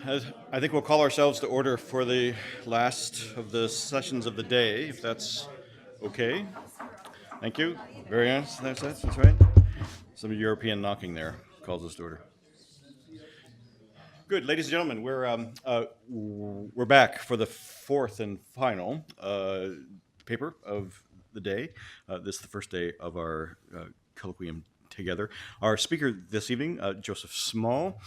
I think we'll call ourselves to order for the last of the sessions of the day, if that's okay. Thank you. Very nice. That's right. Some European knocking there calls us to order. Good, ladies and gentlemen, we're back for the fourth and final paper of the day. This is the first day of our colloquium together. Our speaker this evening, Joseph Small,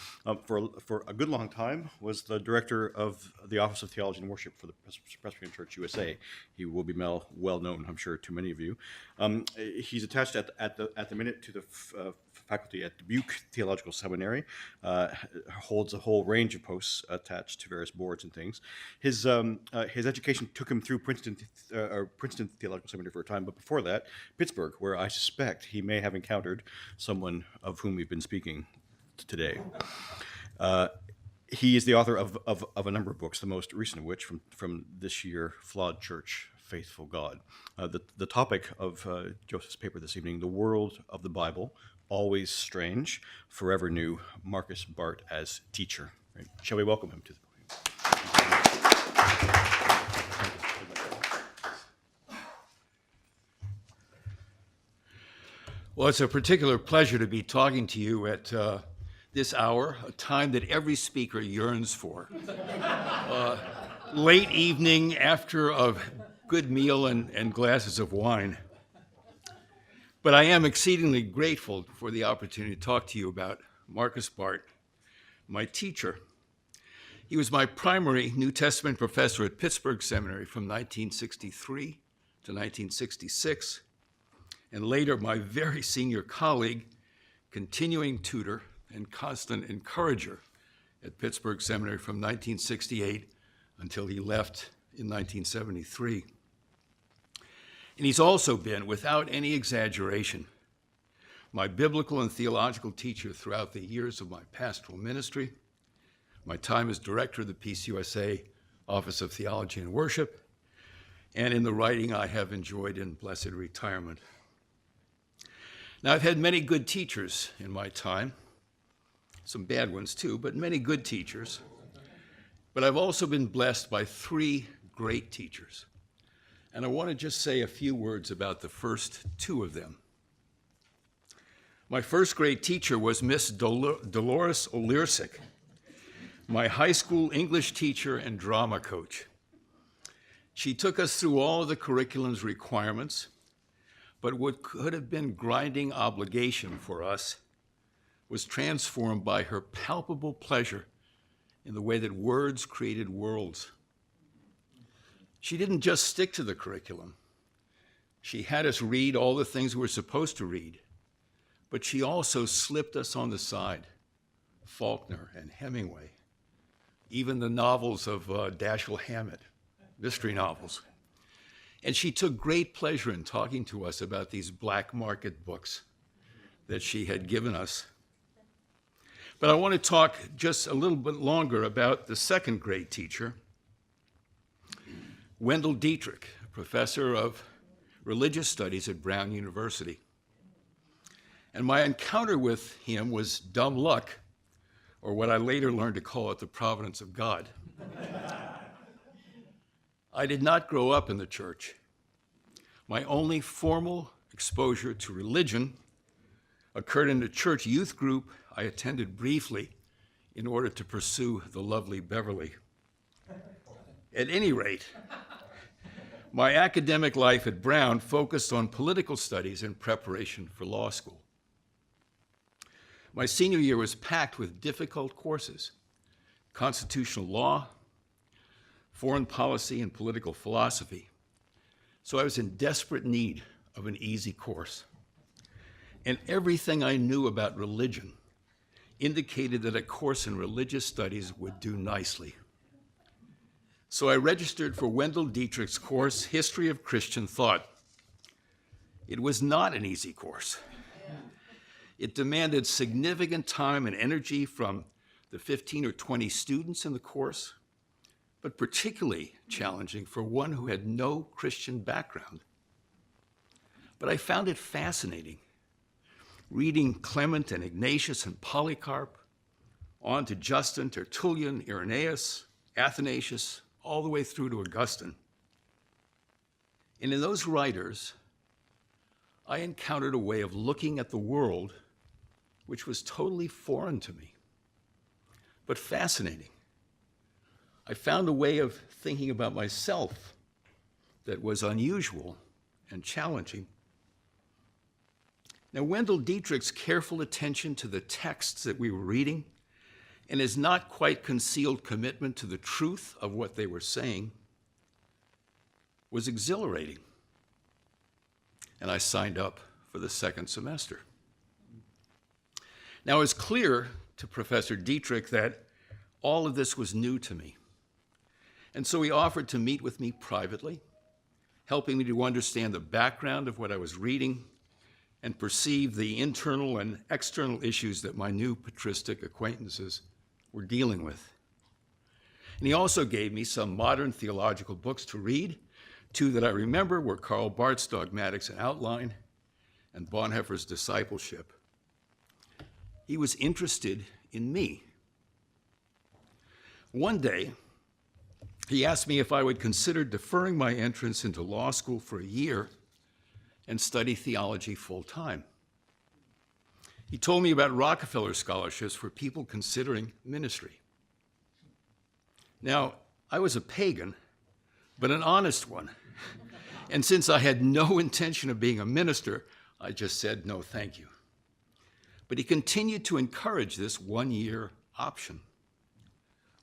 for a good long time, was the director of the Office of Theology and Worship for the Presbyterian Church, U.S.A. He will be well known, I'm sure, to many of you. He's attached at the minute to the faculty at Dubuque Theological Seminary, holds a whole range of posts attached to various boards and things. His education took him through Princeton Theological Seminary for a time, but before that, Pittsburgh, where I suspect he may have encountered someone of whom we've been speaking today. He is the author of a number of books, the most recent of which from this year, Flawed Church, Faithful God. The topic of Joseph's paper this evening, The World of the Bible, Always Strange, Forever New, Markus Barth as Teacher. Right. Shall we welcome him to the podium? Well, it's a particular pleasure to be talking to you at this hour, a time that every speaker yearns for. Late evening after a good meal and glasses of wine. But I am exceedingly grateful for the opportunity to talk to you about Markus Barth, my teacher. He was my primary New Testament professor at Pittsburgh Seminary from 1963 to 1966, and later my very senior colleague, continuing tutor, and constant encourager at Pittsburgh Seminary from 1968 until he left in 1973. And he's also been, without any exaggeration, my biblical and theological teacher throughout the years of my pastoral ministry, my time as director of the PCUSA Office of Theology and Worship, and in the writing I have enjoyed in blessed retirement. Now, I've had many good teachers in my time, some bad ones too, but many good teachers. But I've also been blessed by three great teachers. And I want to just say a few words about the first two of them. My first great teacher was Miss Dolores Olirsic, my high school English teacher and drama coach. She took us through all of the curriculum's requirements, but what could have been grinding obligation for us was transformed by her palpable pleasure in the way that words created worlds. She didn't just stick to the curriculum. She had us read all the things we were supposed to read, but she also slipped us on the side, Faulkner and Hemingway, even the novels of Dashiell Hammett, mystery novels. And she took great pleasure in talking to us about these black market books that she had given us. But I want to talk just a little bit longer about the second great teacher, Wendell Dietrich, professor of religious studies at Brown University. And my encounter with him was dumb luck, or what I later learned to call it the providence of God. I did not grow up in the church. My only formal exposure to religion occurred in a church youth group I attended briefly in order to pursue the lovely Beverly. At any rate, my academic life at Brown focused on political studies in preparation for law school. My senior year was packed with difficult courses: constitutional law, foreign policy, and political philosophy. So I was in desperate need of an easy course. And everything I knew about religion indicated that a course in religious studies would do nicely. So I registered for Wendell Dietrich's course, History of Christian Thought. It was not an easy course. It demanded significant time and energy from the 15 or 20 students in the course, but particularly challenging for one who had no Christian background. But I found it fascinating, reading Clement and Ignatius and Polycarp, on to Justin, Tertullian, Irenaeus, Athanasius, all the way through to Augustine. And in those writers, I encountered a way of looking at the world which was totally foreign to me, but fascinating. I found a way of thinking about myself that was unusual and challenging. Now, Wendell Dietrich's careful attention to the texts that we were reading and his not quite concealed commitment to the truth of what they were saying was exhilarating. And I signed up for the second semester. Now, it was clear to Professor Dietrich that all of this was new to me. And so he offered to meet with me privately, helping me to understand the background of what I was reading and perceive the internal and external issues that my new patristic acquaintances were dealing with. And he also gave me some modern theological books to read. Two that I remember were Karl Barth's Dogmatics and Outline and Bonhoeffer's Discipleship. He was interested in me. One day, he asked me if I would consider deferring my entrance into law school for a year and study theology full-time. He told me about Rockefeller scholarships for people considering ministry. Now, I was a pagan, but an honest one. And since I had no intention of being a minister, I just said no, thank you. But he continued to encourage this one-year option,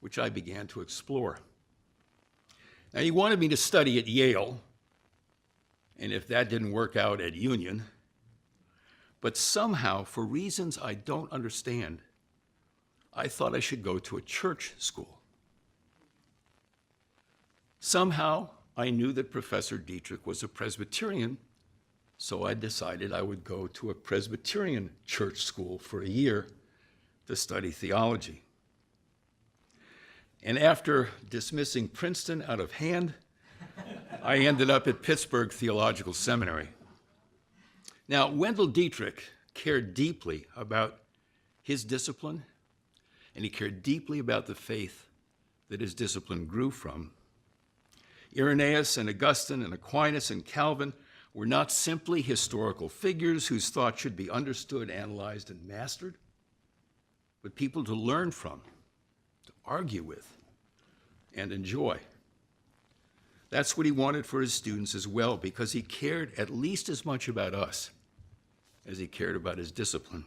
which I began to explore. Now, he wanted me to study at Yale, and if that didn't work out, at Union. But somehow, for reasons I don't understand, I thought I should go to a church school. Somehow, I knew that Professor Dietrich was a Presbyterian, so I decided I would go to a Presbyterian church school for a year to study theology. And after dismissing Princeton out of hand, I ended up at Pittsburgh Theological Seminary. Now, Wendell Dietrich cared deeply about his discipline, and he cared deeply about the faith that his discipline grew from. Irenaeus and Augustine and Aquinas and Calvin were not simply historical figures whose thought should be understood, analyzed, and mastered, but people to learn from, to argue with, and enjoy. That's what he wanted for his students as well, because he cared at least as much about us as he cared about his discipline.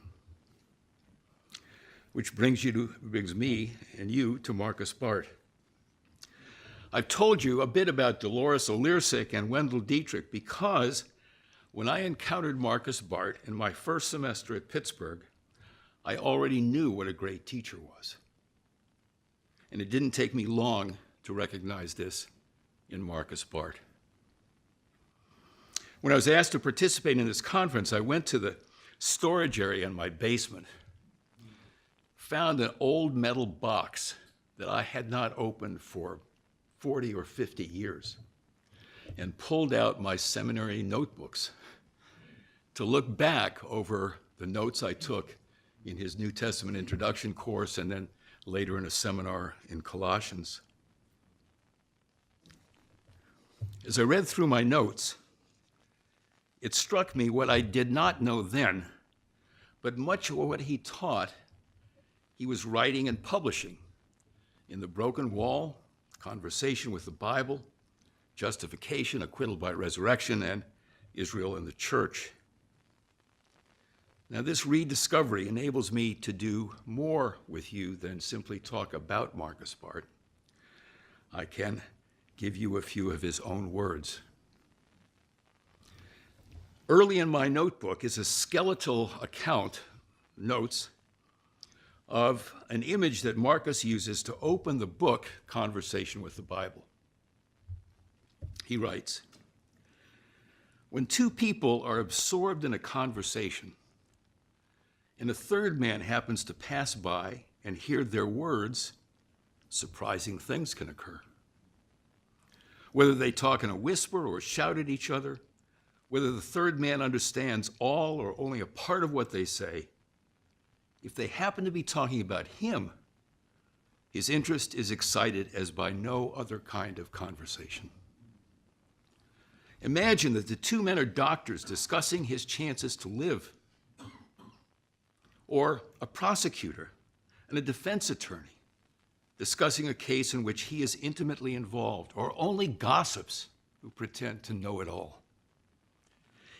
Which brings me and you to Markus Barth. I've told you a bit about Dolores O'Learsick and Wendell Dietrich because when I encountered Markus Barth in my first semester at Pittsburgh, I already knew what a great teacher was. And it didn't take me long to recognize this in Markus Barth. When I was asked to participate in this conference, I went to the storage area in my basement, found an old metal box that I had not opened for 40 or 50 years, and pulled out my seminary notebooks to look back over the notes I took in his New Testament introduction course and then later in a seminar in Colossians. As I read through my notes, it struck me what I did not know then, but much of what he taught, he was writing and publishing in The Broken Wall, Conversation with the Bible, Justification, Acquittal by Resurrection, and Israel and the Church. Now, this rediscovery enables me to do more with you than simply talk about Markus Barth. I can give you a few of his own words. Early in my notebook is a skeletal account, notes, of an image that Markus uses to open the book, Conversation with the Bible. He writes, "When two people are absorbed in a conversation, and a third man happens to pass by and hear their words, surprising things can occur. Whether they talk in a whisper or shout at each other, whether the third man understands all or only a part of what they say, if they happen to be talking about him, His interest is excited as by no other kind of conversation. Imagine that the two men are doctors discussing his chances to live, or a prosecutor and a defense attorney discussing a case in which he is intimately involved, or only gossips who pretend to know it all.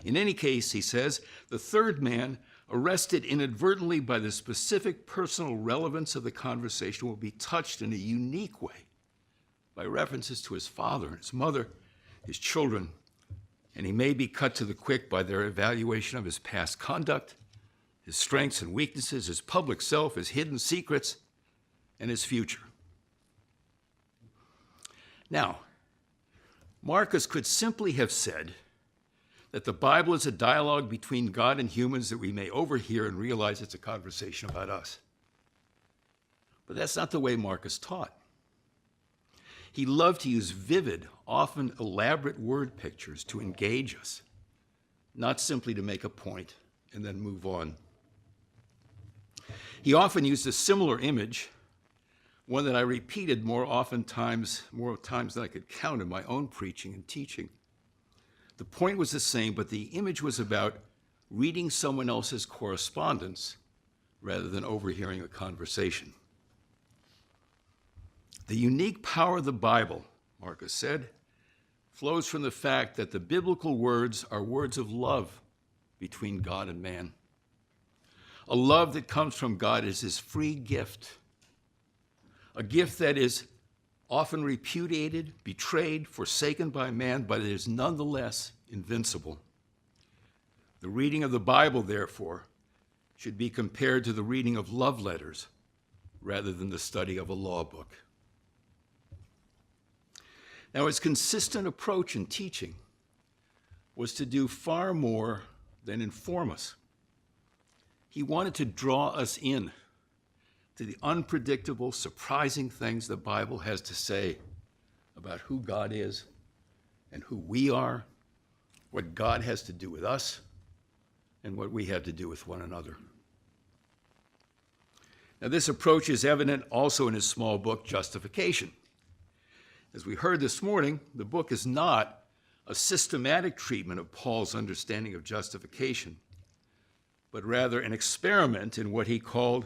In any case, he says, the third man, arrested inadvertently by the specific personal relevance of the conversation, will be touched in a unique way by references to his father and his mother, his children, and he may be cut to the quick by their evaluation of his past conduct, his strengths and weaknesses, his public self, his hidden secrets, and his future. Now, Marcus could simply have said that the Bible is a dialogue between God and humans that we may overhear and realize it's a conversation about us. But that's not the way Marcus taught. He loved to use vivid, often elaborate word pictures to engage us, not simply to make a point and then move on. He often used a similar image, one that I repeated more times than I could count in my own preaching and teaching. The point was the same, but the image was about reading someone else's correspondence rather than overhearing a conversation. The unique power of the Bible, Marcus said, flows from the fact that the biblical words are words of love between God and man. A love that comes from God is his free gift, a gift that is often repudiated, betrayed, forsaken by man, but it is nonetheless invincible. The reading of the Bible, therefore, should be compared to the reading of love letters rather than the study of a law book. Now, his consistent approach in teaching was to do far more than inform us. He wanted to draw us in to the unpredictable, surprising things the Bible has to say about who God is and who we are, what God has to do with us, and what we have to do with one another. Now, this approach is evident also in his small book, Justification. As we heard this morning, the book is not a systematic treatment of Paul's understanding of justification, but rather an experiment in what he called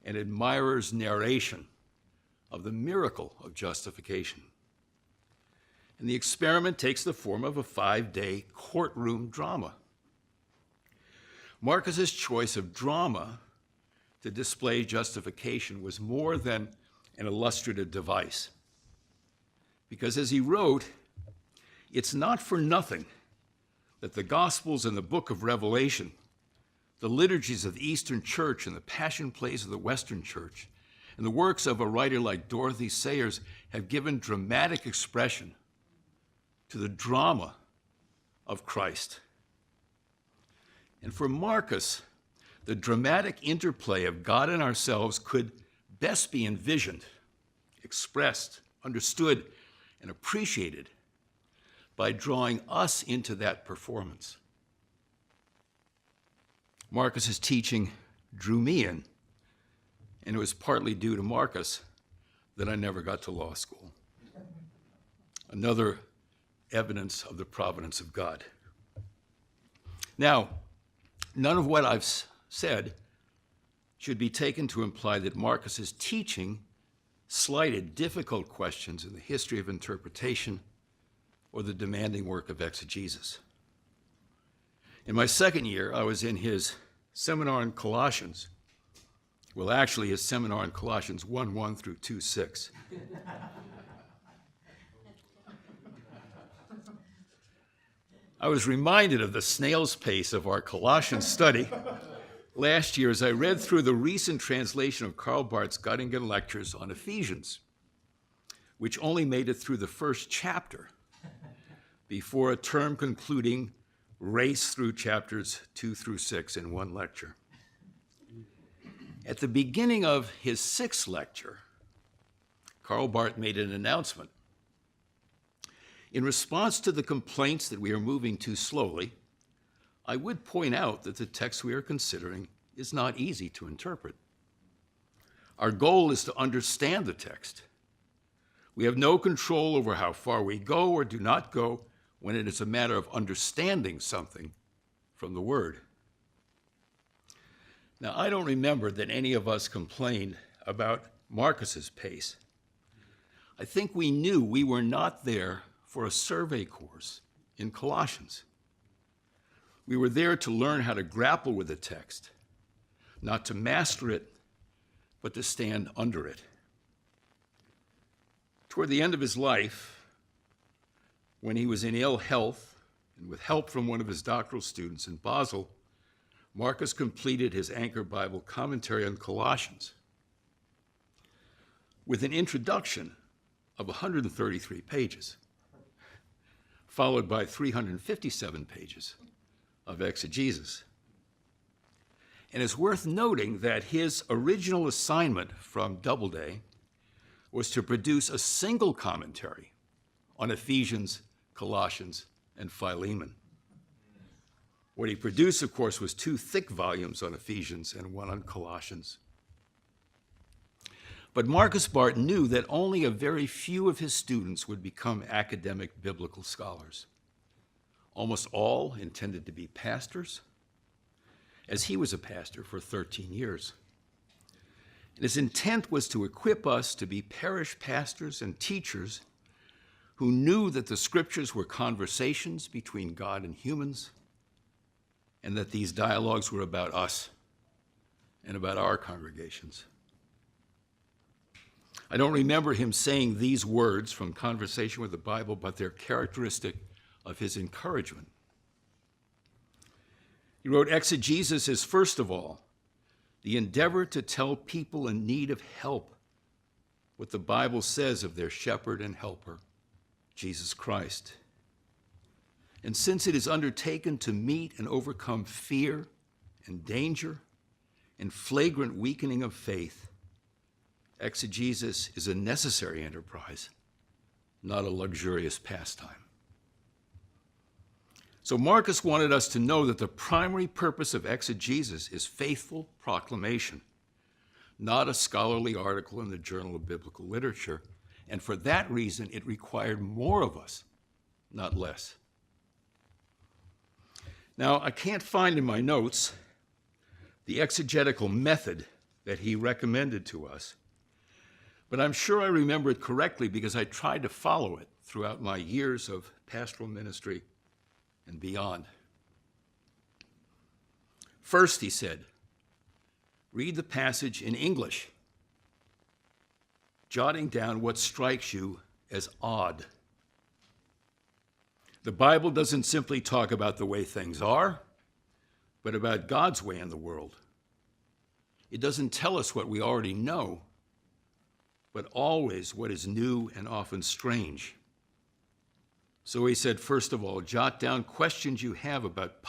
an admirer's narration of the miracle of justification. And the experiment takes the form of a 5-day courtroom drama. Marcus's choice of drama to display justification was more than an illustrative device. Because as he wrote, it's not for nothing that the Gospels and the book of Revelation, the liturgies of the Eastern Church and the Passion plays of the Western Church, and the works of a writer like Dorothy Sayers have given dramatic expression to the drama of Christ. And for Marcus, the dramatic interplay of God and ourselves could best be envisioned, expressed, understood, and appreciated by drawing us into that performance. Marcus's teaching drew me in, and it was partly due to Marcus that I never got to law school. Another evidence of the providence of God. Now, none of what I've said should be taken to imply that Marcus's teaching slighted difficult questions in the history of interpretation or the demanding work of exegesis. In my second year, I was in his seminar in Colossians. Well, actually, his seminar in Colossians 1:1 through 2:6. I was reminded of the snail's pace of our Colossians study last year as I read through the recent translation of Karl Barth's Göttingen lectures on Ephesians, which only made it through the first chapter before a term concluding race through chapters 2 through 6 in one lecture. At the beginning of his 6th lecture, Karl Barth made an announcement. In response to the complaints that we are moving too slowly, I would point out that the text we are considering is not easy to interpret. Our goal is to understand the text. We have no control over how far we go or do not go when it is a matter of understanding something from the Word. Now, I don't remember that any of us complained about Markus's pace. I think we knew we were not there for a survey course in Colossians. We were there to learn how to grapple with the text, not to master it, but to stand under it. Toward the end of his life, when he was in ill health and with help from one of his doctoral students in Basel, Markus completed his Anchor Bible commentary on Colossians with an introduction of 133 pages, followed by 357 pages of exegesis. And it's worth noting that his original assignment from Doubleday was to produce a single commentary on Ephesians, Colossians, and Philemon. What he produced, of course, was 2 thick volumes on Ephesians and 1 on Colossians. But Markus Barth knew that only a very few of his students would become academic biblical scholars. Almost all intended to be pastors, as he was a pastor for 13 years. And his intent was to equip us to be parish pastors and teachers who knew that the scriptures were conversations between God and humans, and that these dialogues were about us and about our congregations. I don't remember him saying these words from Conversation with the Bible, but they're characteristic of his encouragement. He wrote, "Exegesis is, first of all, the endeavor to tell people in need of help what the Bible says of their shepherd and helper, Jesus Christ. And since it is undertaken to meet and overcome fear and danger and flagrant weakening of faith, exegesis is a necessary enterprise, not a luxurious pastime." So Markus wanted us to know that the primary purpose of exegesis is faithful proclamation, not a scholarly article in the Journal of Biblical Literature, and for that reason it required more of us, not less. Now, I can't find in my notes the exegetical method that he recommended to us, but I'm sure I remember it correctly because I tried to follow it throughout my years of pastoral ministry and beyond. First, he said, read the passage in English, jotting down what strikes you as odd. The Bible doesn't simply talk about the way things are, but about God's way in the world. It doesn't tell us what we already know, but always what is new and often strange. So he said, first of all, jot down questions you have about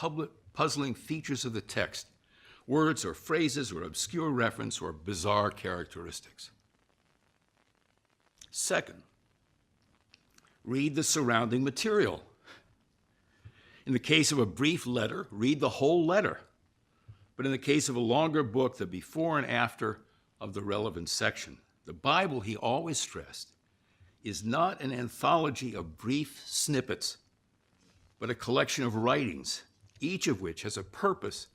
puzzling features of the text, words or phrases or obscure reference or bizarre characteristics. Second, read the surrounding material. In the case of a brief letter, read the whole letter. But in the case of a longer book, the before and after of the relevant section. The Bible, he always stressed, is not an anthology of brief snippets, but a collection of writings, each of which has a purpose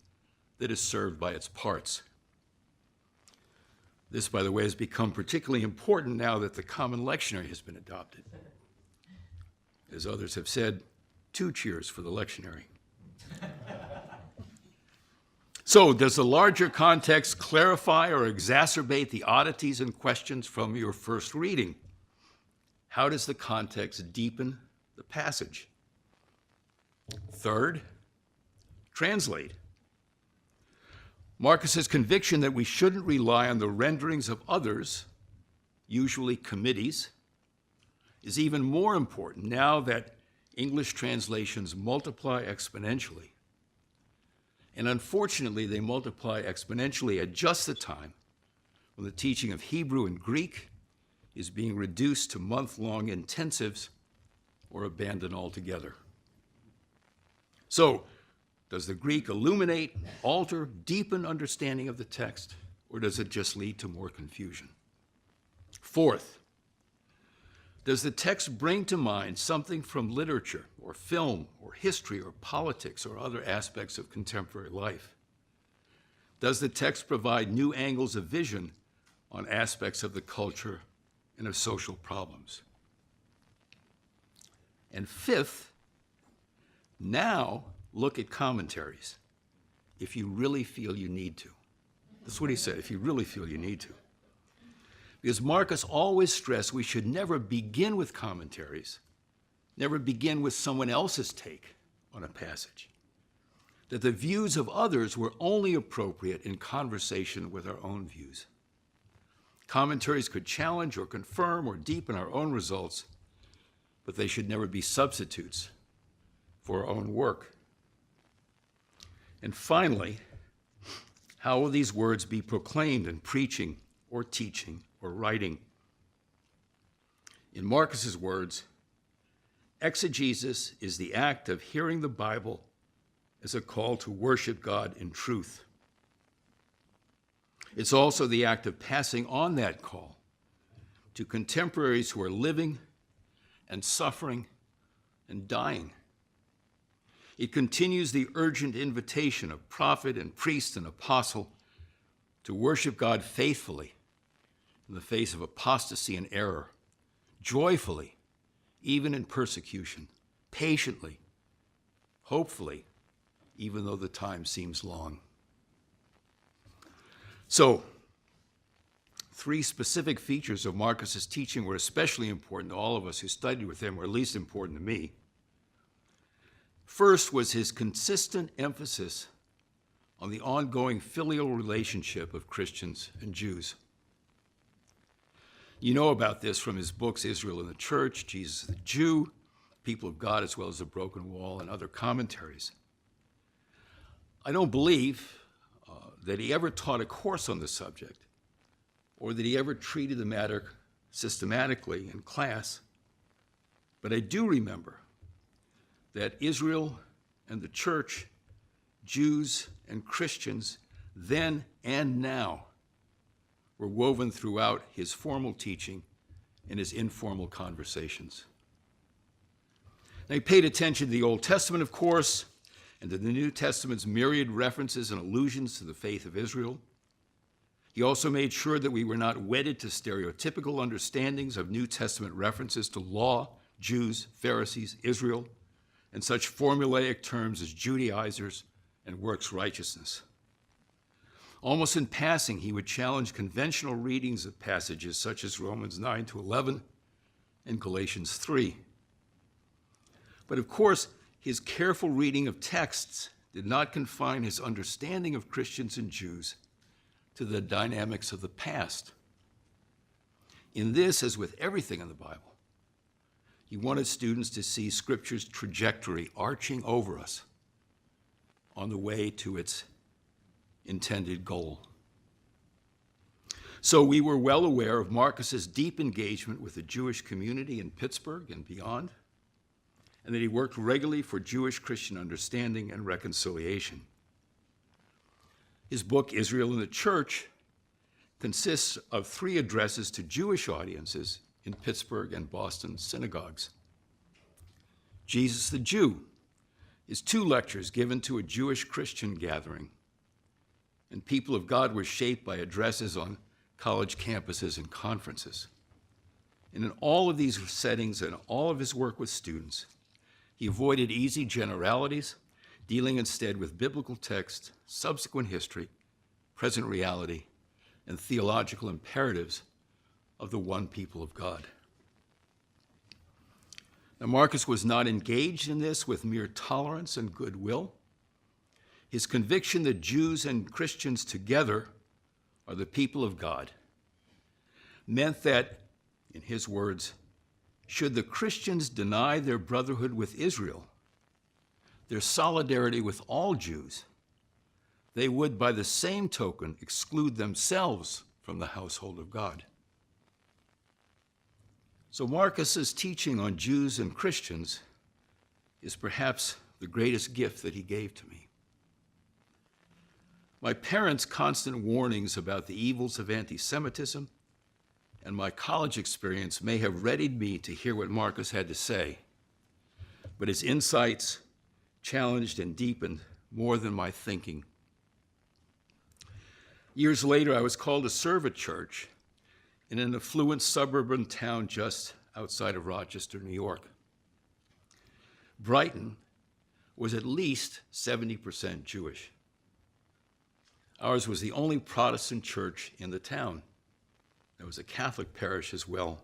that is served by its parts. This, by the way, has become particularly important now that the Common Lectionary has been adopted. As others have said, 2 cheers for the lectionary. So, does the larger context clarify or exacerbate the oddities and questions from your first reading? How does the context deepen the passage? Third, translate. Markus's conviction that we shouldn't rely on the renderings of others, usually committees, is even more important now that English translations multiply exponentially. And unfortunately, they multiply exponentially at just the time when the teaching of Hebrew and Greek is being reduced to month-long intensives or abandoned altogether. So, does the Greek illuminate, alter, deepen understanding of the text, or does it just lead to more confusion? Fourth, does the text bring to mind something from literature or film or history or politics or other aspects of contemporary life? Does the text provide new angles of vision on aspects of the culture and of social problems? And fifth, now look at commentaries if you really feel you need to. That's what he said, if you really feel you need to. Because Marcus always stressed we should never begin with commentaries, never begin with someone else's take on a passage, that the views of others were only appropriate in conversation with our own views. Commentaries could challenge or confirm or deepen our own results, but they should never be substitutes for our own work. And finally, how will these words be proclaimed in preaching or teaching or writing? In Marcus's words, exegesis is the act of hearing the Bible as a call to worship God in truth. It's also the act of passing on that call to contemporaries who are living and suffering and dying. It continues the urgent invitation of prophet and priest and apostle to worship God faithfully in the face of apostasy and error, joyfully, even in persecution, patiently, hopefully, even though the time seems long. So, three specific features of Marcus's teaching were especially important to all of us who studied with him, or at least important to me. First was his consistent emphasis on the ongoing filial relationship of Christians and Jews. You know about this from his books, Israel and the Church, Jesus the Jew, People of God, as well as The Broken Wall, and other commentaries. I don't believe that he ever taught a course on the subject, or that he ever treated the matter systematically in class, but I do remember that Israel and the church, Jews and Christians, then and now, were woven throughout his formal teaching and his informal conversations. Now, he paid attention to the Old Testament, of course, and to the New Testament's myriad references and allusions to the faith of Israel. He also made sure that we were not wedded to stereotypical understandings of New Testament references to law, Jews, Pharisees, Israel, and such formulaic terms as Judaizers and works righteousness. Almost in passing, he would challenge conventional readings of passages such as Romans 9 to 11 and Galatians 3. But of course, his careful reading of texts did not confine his understanding of Christians and Jews to the dynamics of the past. In this, as with everything in the Bible, he wanted students to see Scripture's trajectory arching over us on the way to its intended goal. So we were well aware of Marcus's deep engagement with the Jewish community in Pittsburgh and beyond, and that he worked regularly for Jewish-Christian understanding and reconciliation. His book, Israel and the Church, consists of 3 addresses to Jewish audiences in Pittsburgh and Boston synagogues. Jesus the Jew is 2 lectures given to a Jewish-Christian gathering, and People of God were shaped by addresses on college campuses and conferences. And in all of these settings and all of his work with students, he avoided easy generalities, dealing instead with biblical text, subsequent history, present reality, and theological imperatives of the one people of God. Now, Marcus was not engaged in this with mere tolerance and goodwill. His conviction that Jews and Christians together are the people of God meant that, in his words, should the Christians deny their brotherhood with Israel, their solidarity with all Jews, they would, by the same token, exclude themselves from the household of God. So Marcus's teaching on Jews and Christians is perhaps the greatest gift that he gave to me. My parents' constant warnings about the evils of anti-Semitism and my college experience may have readied me to hear what Markus had to say, but his insights challenged and deepened more than my thinking. Years later, I was called to serve a church in an affluent suburban town just outside of Rochester, New York. Brighton was at least 70% Jewish. Ours was the only Protestant church in the town. There was a Catholic parish as well.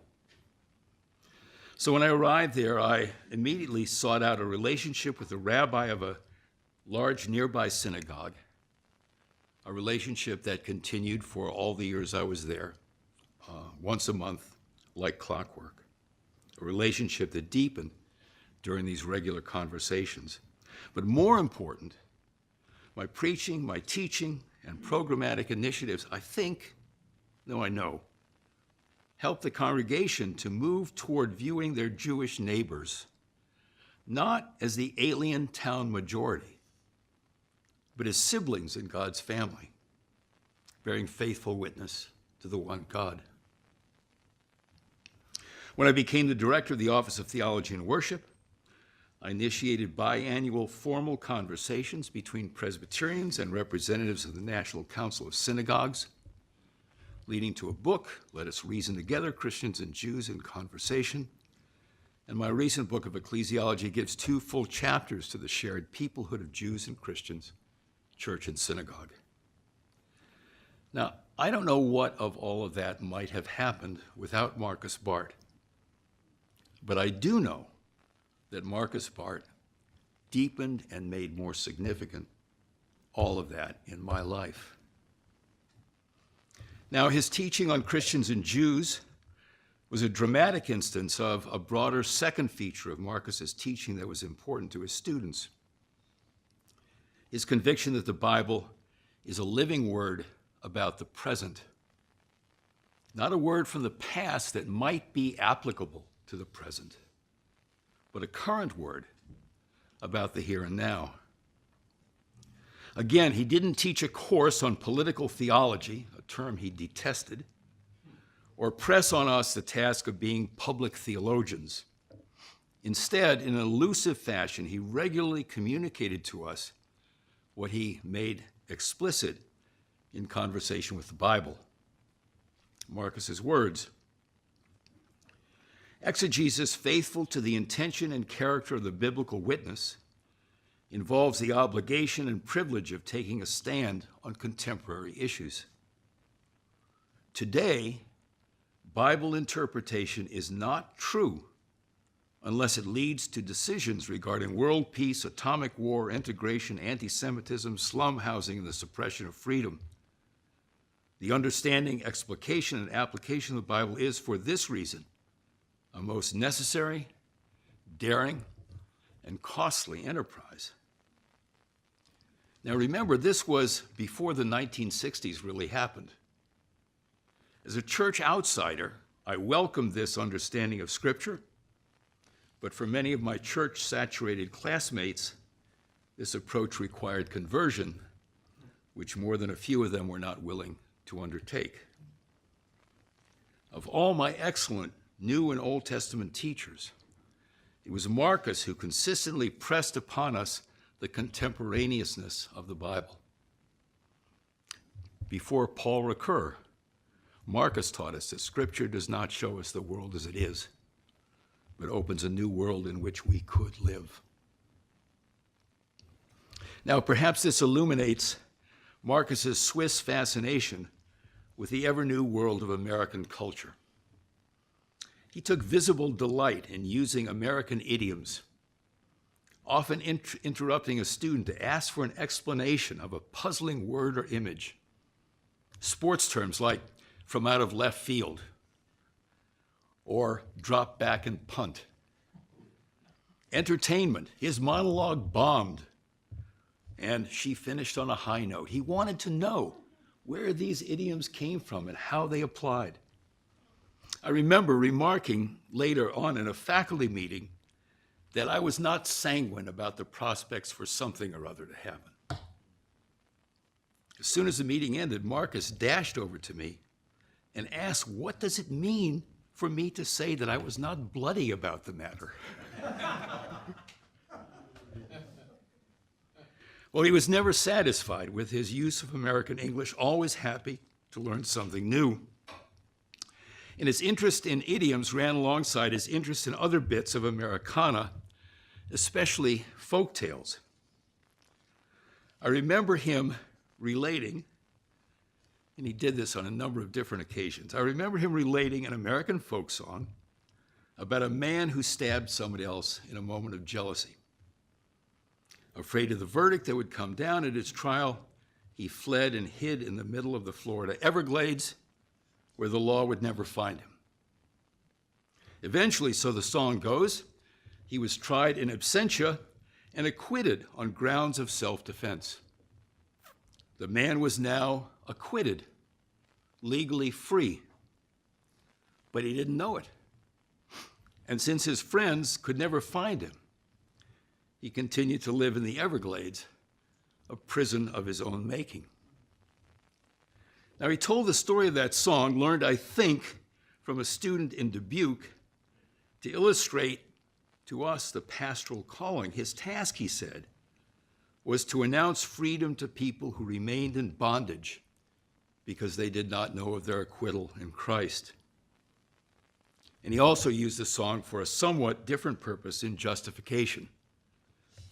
So when I arrived there, I immediately sought out a relationship with the rabbi of a large nearby synagogue, a relationship that continued for all the years I was there, once a month, like clockwork, a relationship that deepened during these regular conversations. But more important, my preaching, my teaching, and programmatic initiatives, I know, helped the congregation to move toward viewing their Jewish neighbors not as the alien town majority, but as siblings in God's family, bearing faithful witness to the one God. When I became the director of the Office of Theology and Worship, I initiated biannual formal conversations between Presbyterians and representatives of the National Council of Synagogues, leading to a book, Let Us Reason Together, Christians and Jews in Conversation. And my recent book of ecclesiology gives 2 full chapters to the shared peoplehood of Jews and Christians, church and synagogue. Now, I don't know what of all of that might have happened without Markus Barth, but I do know that Markus Barth deepened and made more significant all of that in my life. Now, his teaching on Christians and Jews was a dramatic instance of a broader second feature of Markus's teaching that was important to his students. His conviction that the Bible is a living word about the present, not a word from the past that might be applicable to the present, but a current word about the here and now. Again, he didn't teach a course on political theology, a term he detested, or press on us the task of being public theologians. Instead, in an elusive fashion, he regularly communicated to us what he made explicit in conversation with the Bible. Markus's words: exegesis faithful to the intention and character of the biblical witness involves the obligation and privilege of taking a stand on contemporary issues. Today, Bible interpretation is not true unless it leads to decisions regarding world peace, atomic war, integration, anti-Semitism, slum housing, and the suppression of freedom. The understanding, explication, and application of the Bible is, for this reason, a most necessary, daring, and costly enterprise. Now remember, this was before the 1960s really happened. As a church outsider, I welcomed this understanding of Scripture, but for many of my church-saturated classmates, this approach required conversion, which more than a few of them were not willing to undertake. Of all my excellent New and Old Testament teachers, it was Markus who consistently pressed upon us the contemporaneousness of the Bible. Before Paul Ricoeur, Markus taught us that Scripture does not show us the world as it is, but opens a new world in which we could live. Now, perhaps this illuminates Markus's Swiss fascination with the ever-new world of American culture. He took visible delight in using American idioms, often interrupting a student to ask for an explanation of a puzzling word or image. Sports terms like from out of left field or drop back and punt. Entertainment, his monologue bombed, and she finished on a high note. He wanted to know where these idioms came from and how they applied. I remember remarking later on in a faculty meeting that I was not sanguine about the prospects for something or other to happen. As soon as the meeting ended, Markus dashed over to me and asked, what does it mean for me to say that I was not bloody about the matter? Well, he was never satisfied with his use of American English, always happy to learn something new. And his interest in idioms ran alongside his interest in other bits of Americana, especially folk tales. I remember him relating, and he did this on a number of different occasions. I remember him relating an American folk song about a man who stabbed somebody else in a moment of jealousy. Afraid of the verdict that would come down at his trial, he fled and hid in the middle of the Florida Everglades, where the law would never find him. Eventually, so the song goes, he was tried in absentia and acquitted on grounds of self-defense. The man was now acquitted, legally free, but he didn't know it. And since his friends could never find him, he continued to live in the Everglades, a prison of his own making. Now, he told the story of that song, learned, I think, from a student in Dubuque, to illustrate to us the pastoral calling. His task, he said, was to announce freedom to people who remained in bondage because they did not know of their acquittal in Christ. And he also used the song for a somewhat different purpose in Justification,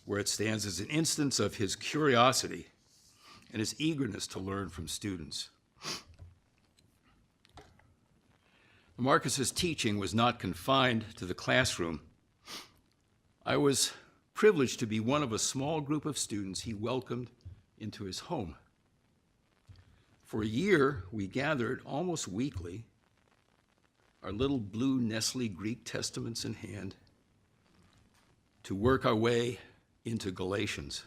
where it stands as an instance of his curiosity and his eagerness to learn from students. Markus's teaching was not confined to the classroom. I was privileged to be one of a small group of students he welcomed into his home. For a year, we gathered almost weekly, our little blue Nestle Greek Testaments in hand, to work our way into Galatians.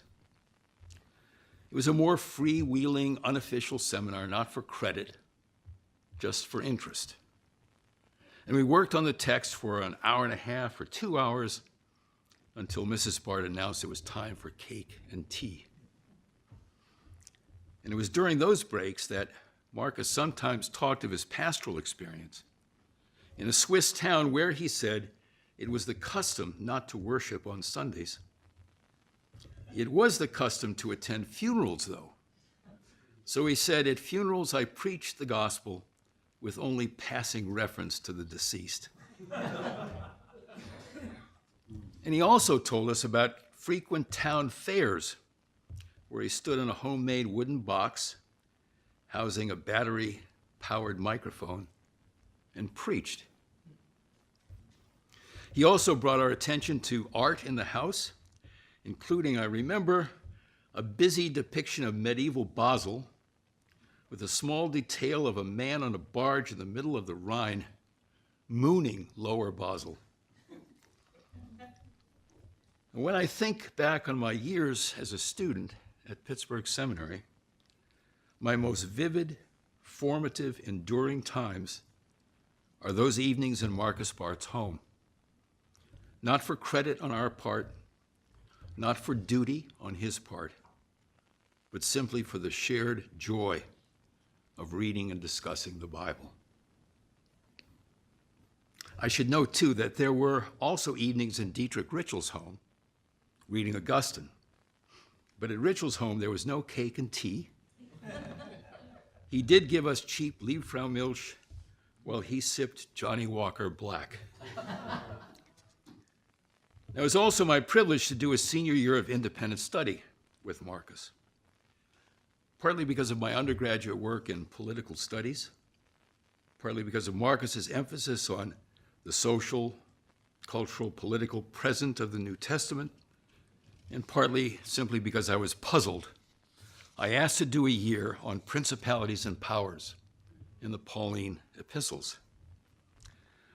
It was a more freewheeling, unofficial seminar, not for credit, just for interest. And we worked on the text for an hour and a half or 2 hours until Mrs. Barth announced it was time for cake and tea. And it was during those breaks that Markus sometimes talked of his pastoral experience in a Swiss town where, he said, it was the custom not to worship on Sundays. It was the custom to attend funerals, though. So he said, at funerals I preached the gospel with only passing reference to the deceased. And he also told us about frequent town fairs where he stood on a homemade wooden box housing a battery-powered microphone and preached. He also brought our attention to art in the house, including, I remember, a busy depiction of medieval Basel with a small detail of a man on a barge in the middle of the Rhine mooning Lower Basel. And when I think back on my years as a student at Pittsburgh Seminary, my most vivid, formative, enduring times are those evenings in Markus Barth's home. Not for credit on our part, not for duty on his part, but simply for the shared joy of reading and discussing the Bible. I should note, too, that there were also evenings in Dietrich Ritschl's home, reading Augustine. But at Ritschl's home, there was no cake and tea. He did give us cheap Liebfraumilch while he sipped Johnny Walker Black. It was also my privilege to do a senior year of independent study with Markus, partly because of my undergraduate work in political studies, partly because of Markus's emphasis on the social, cultural, political present of the New Testament, and partly simply because I was puzzled. I asked to do a year on principalities and powers in the Pauline epistles.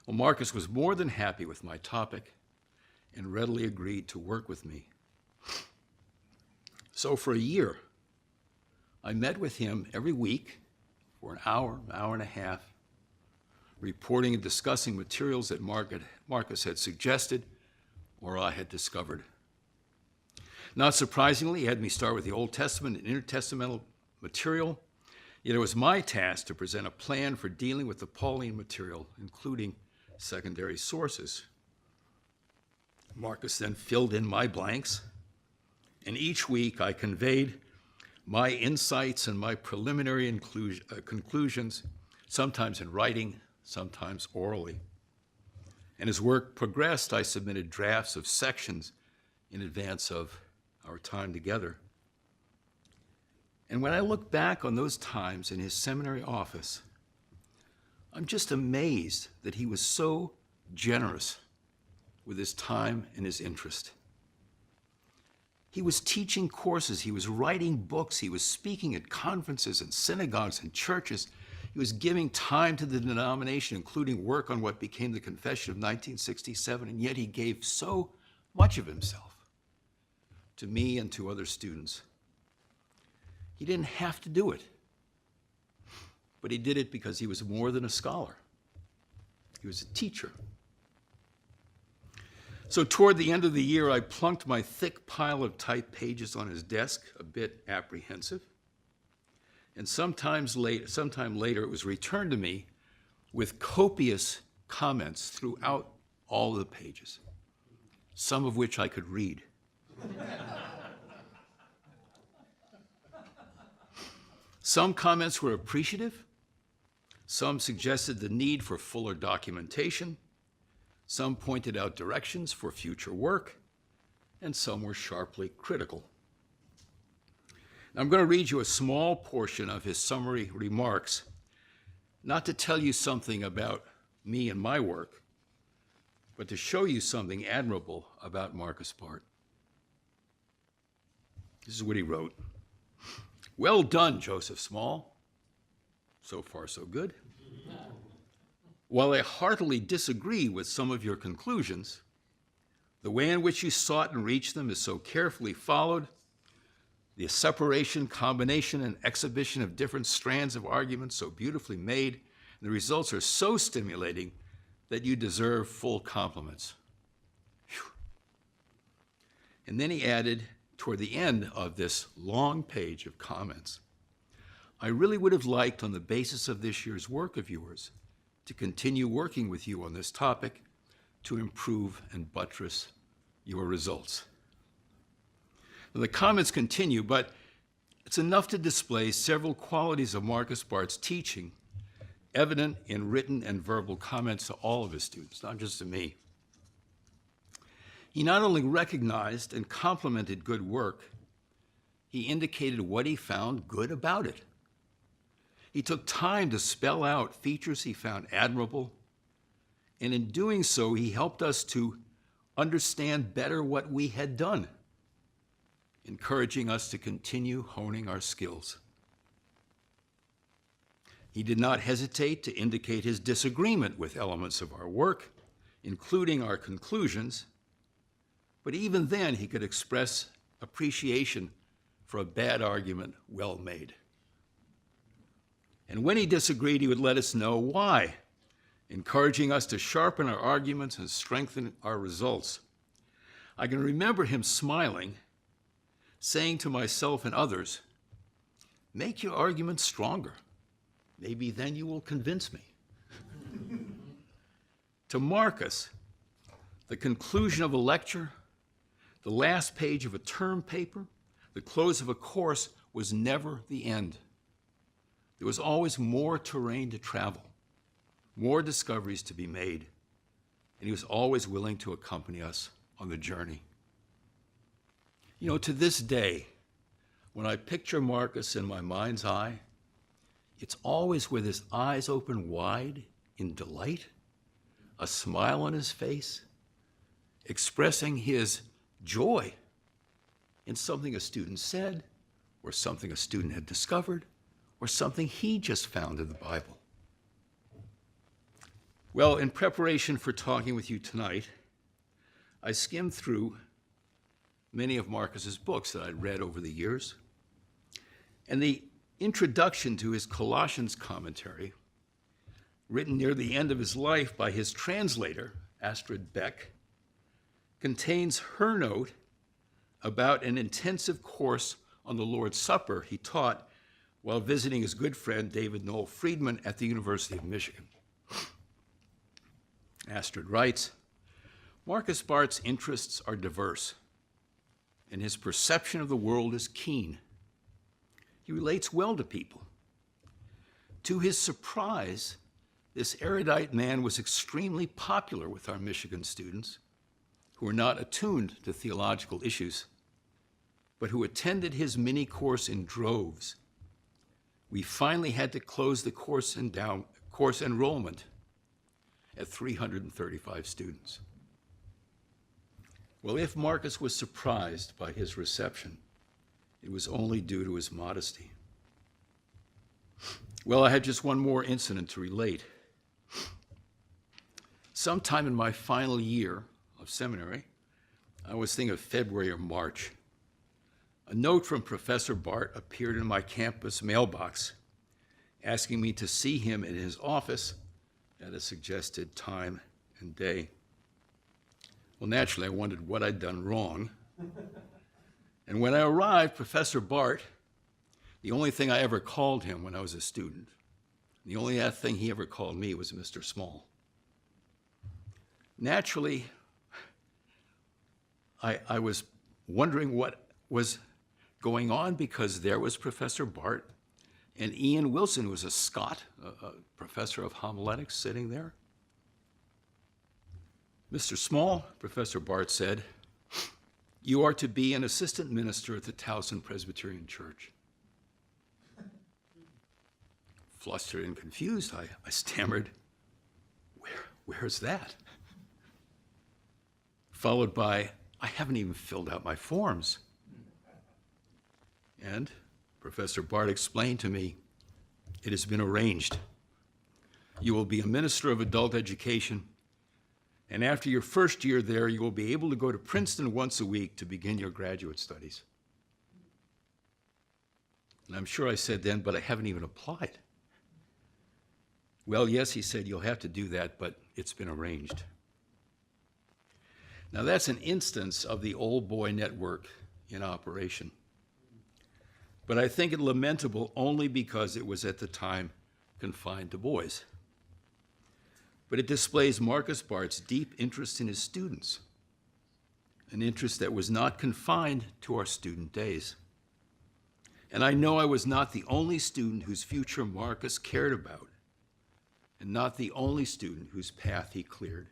Well, Markus was more than happy with my topic and readily agreed to work with me. So for a year, I met with him every week for an hour and a half, reporting and discussing materials that Markus had suggested or I had discovered. Not surprisingly, he had me start with the Old Testament and intertestamental material, yet it was my task to present a plan for dealing with the Pauline material, including secondary sources. Markus then filled in my blanks, and each week I conveyed my insights and my preliminary conclusions, sometimes in writing, sometimes orally. And as work progressed, I submitted drafts of sections in advance of our time together. And when I look back on those times in his seminary office, I'm just amazed that he was so generous with his time and his interest. He was teaching courses, he was writing books, he was speaking at conferences and synagogues and churches. He was giving time to the denomination, including work on what became the Confession of 1967, and yet he gave so much of himself to me and to other students. He didn't have to do it, but he did it because he was more than a scholar. He was a teacher. So toward the end of the year, I plunked my thick pile of typed pages on his desk, a bit apprehensive. And sometime later, it was returned to me with copious comments throughout all the pages, some of which I could read. Some comments were appreciative. Some suggested the need for fuller documentation. Some pointed out directions for future work, and some were sharply critical. Now, I'm going to read you a small portion of his summary remarks, not to tell you something about me and my work, but to show you something admirable about Markus Barth. This is what he wrote. "Well done, Joseph Small. So far, so good. While I heartily disagree with some of your conclusions, the way in which you sought and reached them is so carefully followed, the separation, combination, and exhibition of different strands of arguments so beautifully made, and the results are so stimulating that you deserve full compliments." Whew. And then he added, toward the end of this long page of comments, "I really would have liked, on the basis of this year's work of yours, to continue working with you on this topic to improve and buttress your results." Now, the comments continue, but it's enough to display several qualities of Markus Barth's teaching, evident in written and verbal comments to all of his students, not just to me. He not only recognized and complimented good work, he indicated what he found good about it. He took time to spell out features he found admirable, and in doing so, he helped us to understand better what we had done, encouraging us to continue honing our skills. He did not hesitate to indicate his disagreement with elements of our work, including our conclusions, but even then he could express appreciation for a bad argument well made. And when he disagreed, he would let us know why, encouraging us to sharpen our arguments and strengthen our results. I can remember him smiling, saying to myself and others, "Make your arguments stronger. Maybe then you will convince me." To Markus, the conclusion of a lecture, the last page of a term paper, the close of a course was never the end. There was always more terrain to travel, more discoveries to be made, and he was always willing to accompany us on the journey. You know, to this day, when I picture Markus in my mind's eye, it's always with his eyes open wide in delight, a smile on his face, expressing his joy in something a student said, or something a student had discovered, or something he just found in the Bible. Well, in preparation for talking with you tonight, I skimmed through many of Markus's books that I'd read over the years, and the introduction to his Colossians commentary, written near the end of his life by his translator, Astrid Beck, contains her note about an intensive course on the Lord's Supper he taught while visiting his good friend David Noel Friedman at the University of Michigan. Astrid writes, Markus Barth's interests are diverse, and his perception of the world is keen. He relates well to people. To his surprise, this erudite man was extremely popular with our Michigan students, who were not attuned to theological issues, but who attended his mini course in droves. We finally had to close the course enrollment at 335 students. Well, if Markus was surprised by his reception, it was only due to his modesty. Well, I had just one more incident to relate. Sometime in my final year of seminary, I was thinking of February or March, a note from Professor Barth appeared in my campus mailbox asking me to see him in his office at a suggested time and day. Well, naturally, I wondered what I'd done wrong. And when I arrived, Professor Barth, the only thing I ever called him when I was a student, the only thing he ever called me was Mr. Small. Naturally, I was wondering what was going on because there was Professor Barth and Ian Wilson, who was a Scot, a professor of homiletics, sitting there. Mr. Small, Professor Barth said, you are to be an assistant minister at the Towson Presbyterian Church. Flustered and confused, I stammered, where's that? Followed by, I haven't even filled out my forms. And Professor Barth explained to me, it has been arranged. You will be a minister of adult education, and after your first year there, you will be able to go to Princeton once a week to begin your graduate studies. And I'm sure I said then, but I haven't even applied. Well, yes, he said, you'll have to do that, but it's been arranged. Now that's an instance of the old boy network in operation. But I think it lamentable only because it was at the time confined to boys. But it displays Markus Barth's deep interest in his students, an interest that was not confined to our student days. And I know I was not the only student whose future Markus cared about, and not the only student whose path he cleared.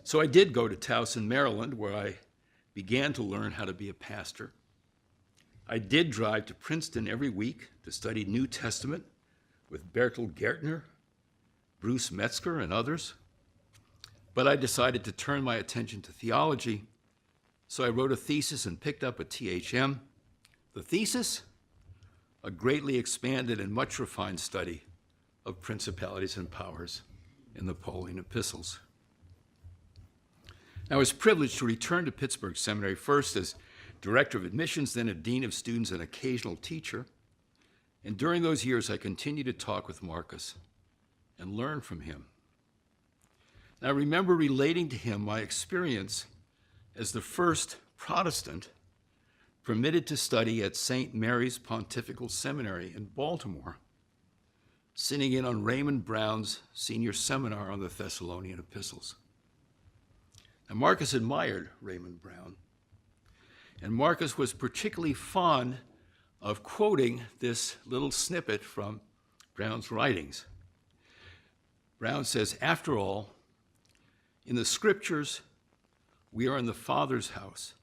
So I did go to Towson, Maryland, where I began to learn how to be a pastor. I did drive to Princeton every week to study New Testament with Bertolt Gärtner, Bruce Metzger, and others. But I decided to turn my attention to theology, so I wrote a thesis and picked up a THM. The thesis? A greatly expanded and much refined study of principalities and powers in the Pauline epistles. I was privileged to return to Pittsburgh Seminary first as director of admissions, then a dean of students and occasional teacher. And during those years, I continued to talk with Markus and learn from him. And I remember relating to him my experience as the first Protestant permitted to study at St. Mary's Pontifical Seminary in Baltimore, sitting in on Raymond Brown's senior seminar on the Thessalonian epistles. Now, Markus admired Raymond Brown, and Markus was particularly fond of quoting this little snippet from Brown's writings. Brown says, after all, in the scriptures, we are in the Father's house,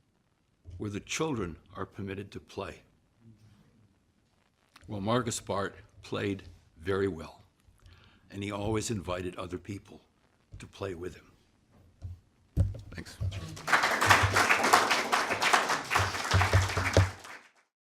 where the children are permitted to play. Well, Markus Barth played very well, and he always invited other people to play with him.